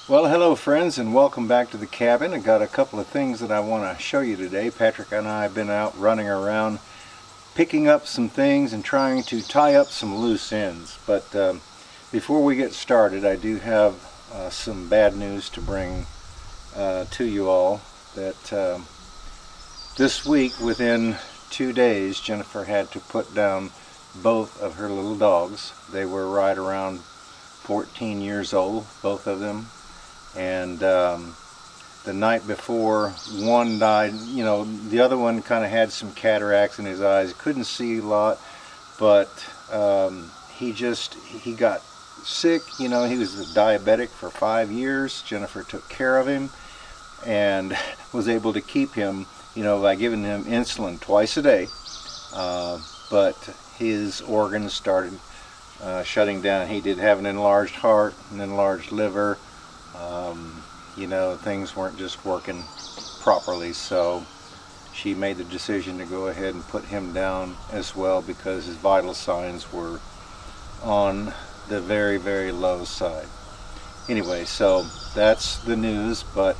Well, hello friends, and welcome back to the cabin. I got a couple of things that I want to show you today. Patrick and I have been out running around picking up some things and trying to tie up some loose ends. But before we get started, I do have some bad news to bring to you all. That this week, within 2 days, Jennifer had to put down both of her little dogs. They were right around 14 years old, both of them. And the night before, one died. You know, the other one kind of had some cataracts in his eyes, couldn't see a lot, but he got sick. You know, he was a diabetic for 5 years. Jennifer took care of him and was able to keep him, you know, by giving him insulin twice a day. But his organs started shutting down. He did have an enlarged heart, an enlarged liver. You know, things weren't just working properly, so she made the decision to go ahead and put him down as well because his vital signs were on the very, very low side. Anyway, so that's the news, but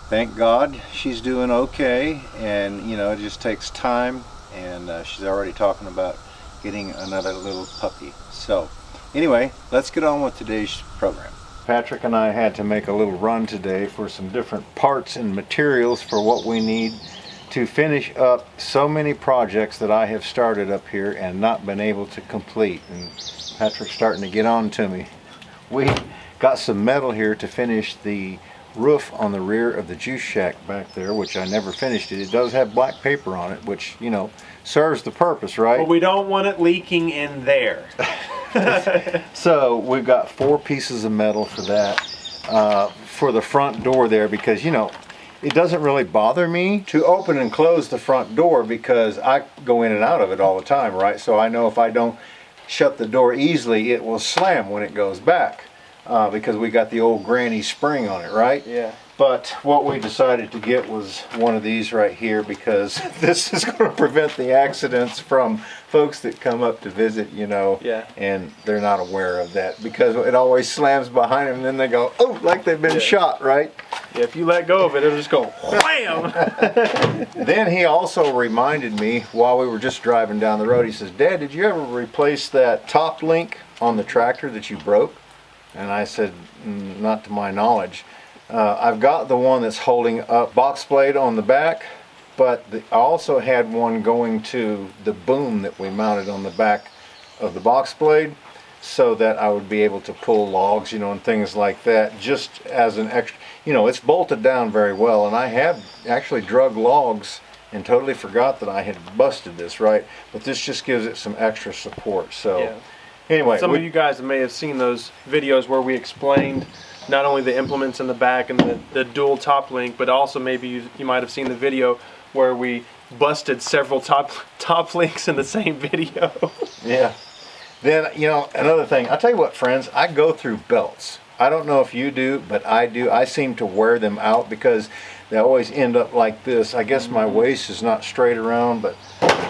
thank God she's doing okay, and you know, it just takes time, and she's already talking about getting another little puppy. So anyway, let's get on with today's program. Patrick and I had to make a little run today for some different parts and materials for what we need to finish up so many projects that I have started up here and not been able to complete. And Patrick's starting to get on to me. We got some metal here to finish the roof on the rear of the juice shack back there, which I never finished it. It does have black paper on it, which, you know, serves the purpose, right? But we don't want it leaking in there. So we've got 4 pieces of metal for that, for the front door there, because, you know, it doesn't really bother me to open and close the front door because I go in and out of it all the time, right? So I know if I don't shut the door easily, it will slam when it goes back, because we got the old granny spring on it, right? Yeah. But what we decided to get was one of these right here, because this is going to prevent the accidents from folks that come up to visit, you know, Yeah. and they're not aware of that, because it always slams behind them and then they go, oh, like they've been shot, right? Yeah, if you let go of it, it'll just go wham! Then he also reminded me while we were just driving down the road, he says, Dad, did you ever replace that top link on the tractor that you broke? And I said, not to my knowledge. I've got the one that's holding up box blade on the back, but I also had one going to the boom that we mounted on the back of the box blade so that I would be able to pull logs, you know, and things like that, just as an extra. You know, it's bolted down very well, and I have actually drug logs and totally forgot that I had busted this, right? But this just gives it some extra support. So Yeah. anyway, Some of you guys may have seen those videos where we explained not only the implements in the back and the dual top link, but also maybe you might have seen the video where we busted several top links in the same video. Yeah. Then, you know, another thing, I'll tell you what, friends, I go through belts. I don't know if you do, but I do. I seem to wear them out because they always end up like this. I guess my waist is not straight around, but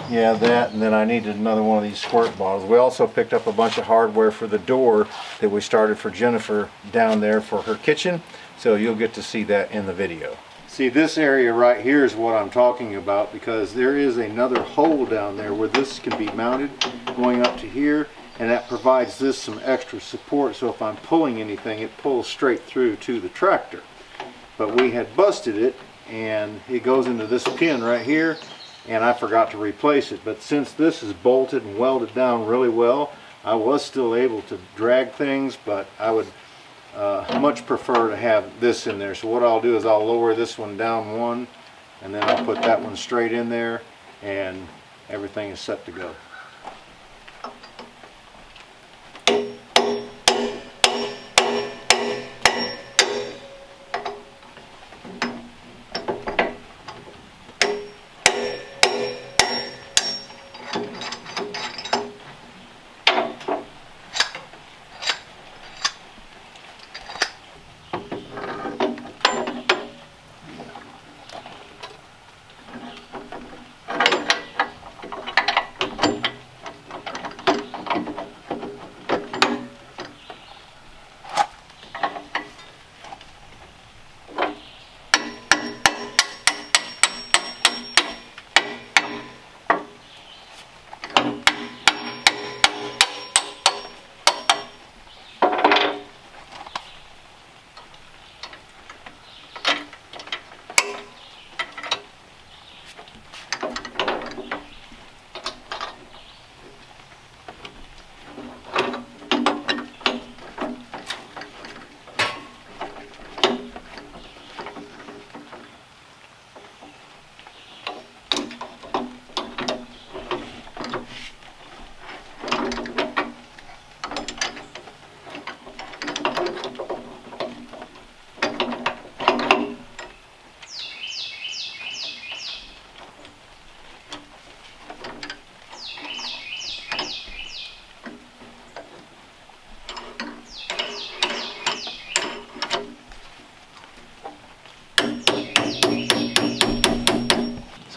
yeah, that, and then I needed another one of these squirt bottles. We also picked up a bunch of hardware for the door that we started for Jennifer down there for her kitchen, so you'll get to see that in the video. See, this area right here is what I'm talking about, because there is another hole down there where this can be mounted going up to here, and that provides this some extra support, so if I'm pulling anything, it pulls straight through to the tractor. But we had busted it, and it goes into this pin right here, and I forgot to replace it. But since this is bolted and welded down really well, I was still able to drag things, but I would much prefer to have this in there. So what I'll do is I'll lower this one down one, and then I'll put that one straight in there, and everything is set to go.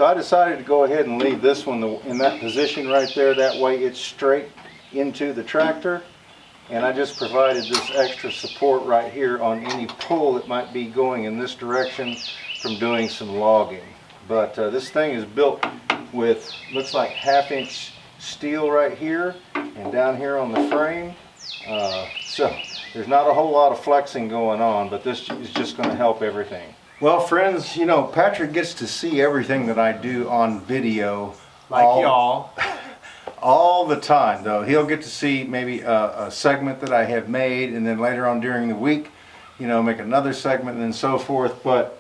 So I decided to go ahead and leave this one in that position right there. That way it's straight into the tractor. And I just provided this extra support right here on any pull that might be going in this direction from doing some logging. But this thing is built with, looks like 1/2-inch steel right here and down here on the frame. So there's not a whole lot of flexing going on, but this is just going to help everything. Well, friends, you know, Patrick gets to see everything that I do on video. Like y'all. All the time, though. He'll get to see maybe a segment that I have made, and then later on during the week, you know, make another segment and so forth. But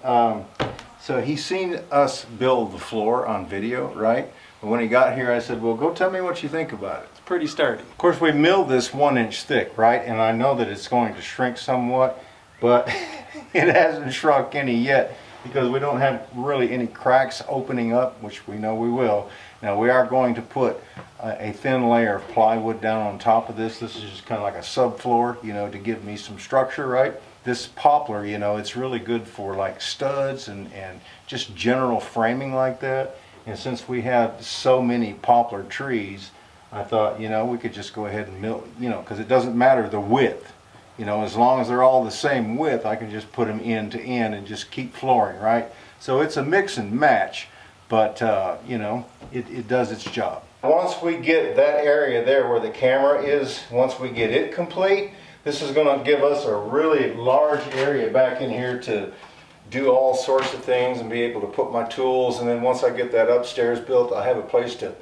so he's seen us build the floor on video, right? But when he got here, I said, well, go tell me what you think about it. It's pretty sturdy. Of course, we milled this 1-inch thick, right? And I know that it's going to shrink somewhat, but it hasn't shrunk any yet because we don't have really any cracks opening up, which we know we will. Now we are going to put a thin layer of plywood down on top of this. This is just kind of like a subfloor, you know, to give me some structure, right? This poplar, you know, it's really good for like studs and just general framing like that. And since we have so many poplar trees, I thought, you know, we could just go ahead and mill, you know, because it doesn't matter the width. You know, as long as they're all the same width, I can just put them end to end and just keep flooring, right? So it's a mix and match, but, you know, it does its job. Once we get that area there where the camera is, once we get it complete, this is going to give us a really large area back in here to do all sorts of things and be able to put my tools. And then once I get that upstairs built, I have a place to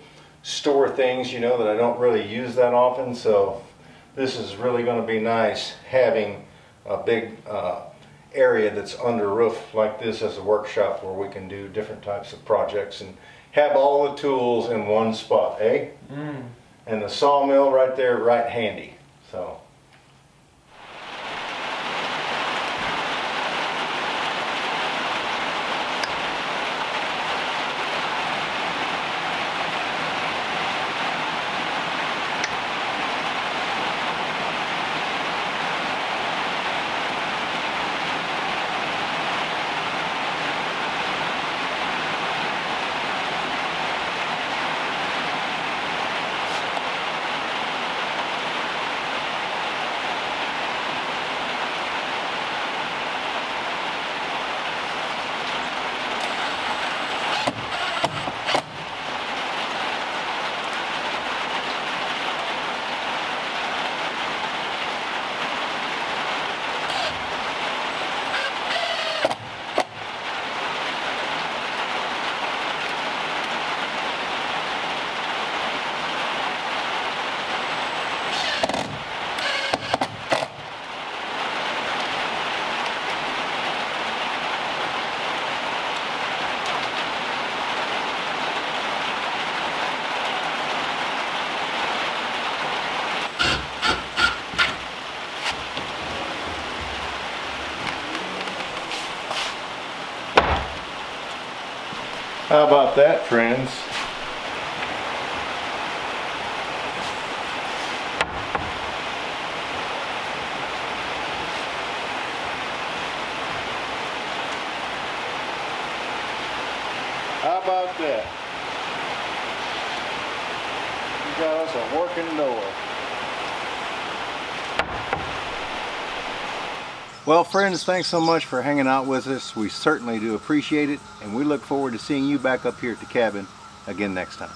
store things, you know, that I don't really use that often. So this is really going to be nice having a big area that's under a roof like this as a workshop where we can do different types of projects and have all the tools in one spot, eh? And the sawmill right there, right handy. So. How about that, friends? How about that? You got us a working door. Well, friends, thanks so much for hanging out with us. We certainly do appreciate it, and we look forward to seeing you back up here at the cabin again next time.